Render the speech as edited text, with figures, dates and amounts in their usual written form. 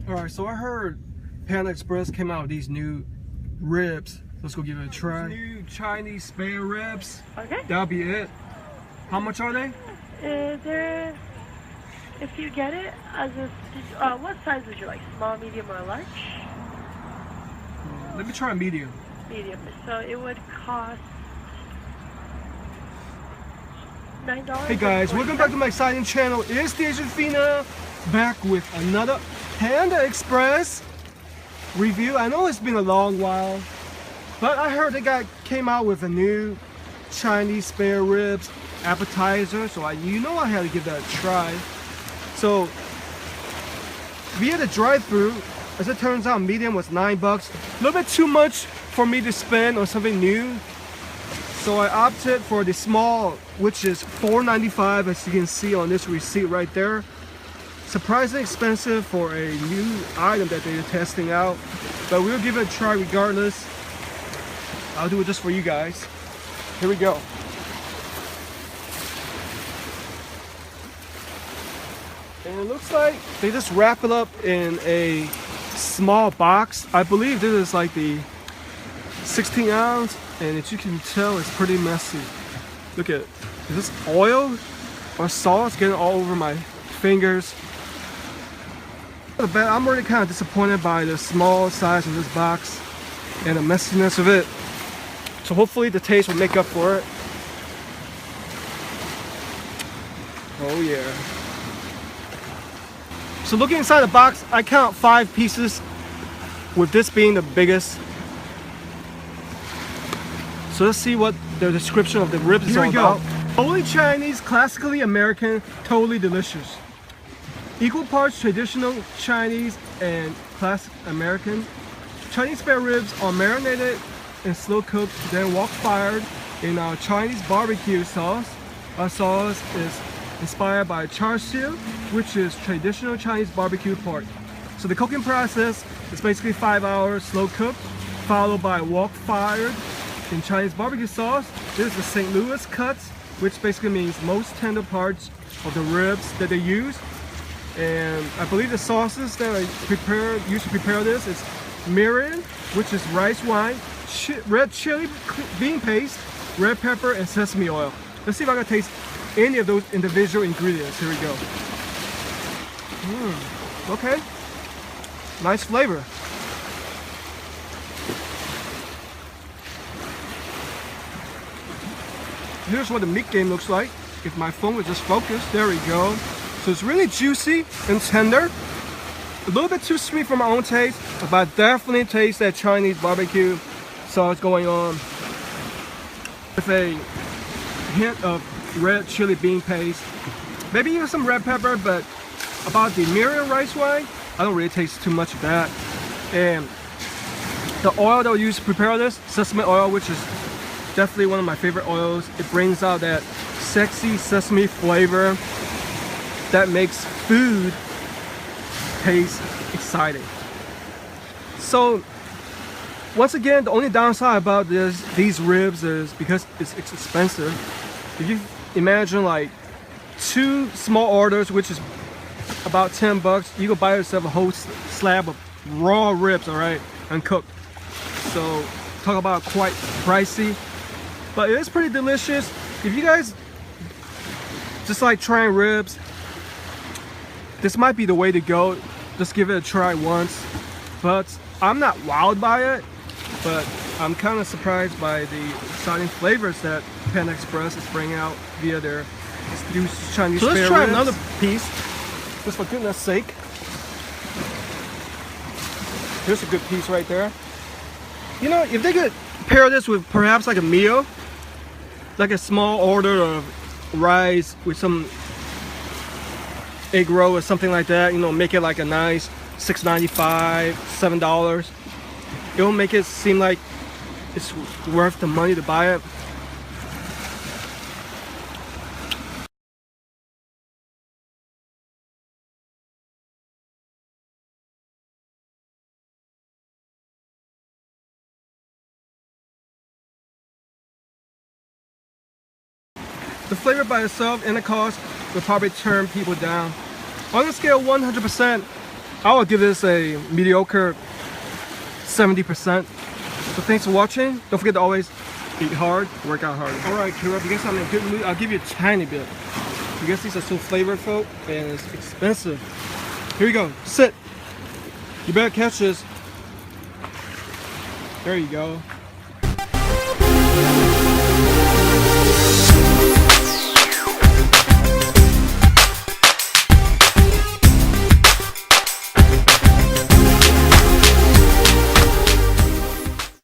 Alright, so I heard Panda Express came out with these new ribs. Let's go give it a try. New Chinese spare ribs. Okay. That'll be it. How much are they? If you get it as a, what size would you like? Small, medium, or large? Let me try a medium. Medium. So it would cost $9. Hey guys, welcome back to my exciting channel. It's the Asian Fina, back with another Panda Express review. I know it's been a long while, but I heard they came out with a new Chinese spare ribs appetizer, so you know I had to give that a try. So via the drive-through, as it turns out, medium was $9. A little bit too much for me to spend on something new, so I opted for the small, which is $4.95, as you can see on this receipt right there. Surprisingly expensive for a new item that they're testing out, but we'll give it a try regardless. I'll do it just for you guys. Here we go. And it looks like they just wrap it up in a small box. I believe this is like the 16 ounce, and as you can tell, it's pretty messy. Look at it. Is this oil or sauce getting all over my fingers? I'm really kind of disappointed by the small size of this box and the messiness of it. So hopefully the taste will make up for it. Oh yeah. So looking inside the box, I count 5 pieces, with this being the biggest. So let's see what the description of the ribs is all about. Totally Chinese, classically American, totally delicious. Equal parts traditional Chinese and classic American. Chinese spare ribs are marinated and slow cooked, then wok fired in our Chinese barbecue sauce. Our sauce is inspired by char siu, which is traditional Chinese barbecue pork. So the cooking process is basically 5 hours slow cooked, followed by wok fired in Chinese barbecue sauce. This is the St. Louis cuts, which basically means most tender parts of the ribs that they use. And I believe the sauces that I used to prepare this is mirin, which is rice wine, red chili bean paste, red pepper, and sesame oil. Let's see if I can taste any of those individual ingredients. Here we go. Okay. Nice flavor. Here's what the meat game looks like. If my phone was just focused, there we go. So it's really juicy and tender. A little bit too sweet for my own taste, but I definitely taste that Chinese barbecue sauce going on, with a hint of red chili bean paste, maybe even some red pepper. But about the mirin rice wine, I don't really taste too much of that. And the oil that we use to prepare this, sesame oil, which is definitely one of my favorite oils. It brings out that sexy sesame flavor that makes food taste exciting. So once again, the only downside about these ribs is because it's expensive. If you imagine like 2 small orders, which is about $10, you can buy yourself a whole slab of raw ribs, all right, uncooked. So talk about quite pricey, but it is pretty delicious. If you guys just like trying ribs, this might be the way to go. Just give it a try once. But I'm not wowed by it, but I'm kind of surprised by the exciting flavors that Panda Express is bringing out via their new Chinese spare ribs. So let's try another piece, just for goodness sake. Here's a good piece right there. You know, if they could pair this with perhaps like a meal, like a small order of rice with some egg roll or something like that, you know, make it like a nice $6.95, $7. It'll make it seem like it's worth the money to buy it. The flavor by itself and the cost will probably turn people down. On a scale of 100%, I would give this a mediocre 70%. So thanks for watching. Don't forget to always eat hard, work out hard. Alright, Kira, if you guys are in a good mood, I'll give you a tiny bit. You guys, these are so flavorful and it's expensive. Here you go, sit. You better catch this. There you go.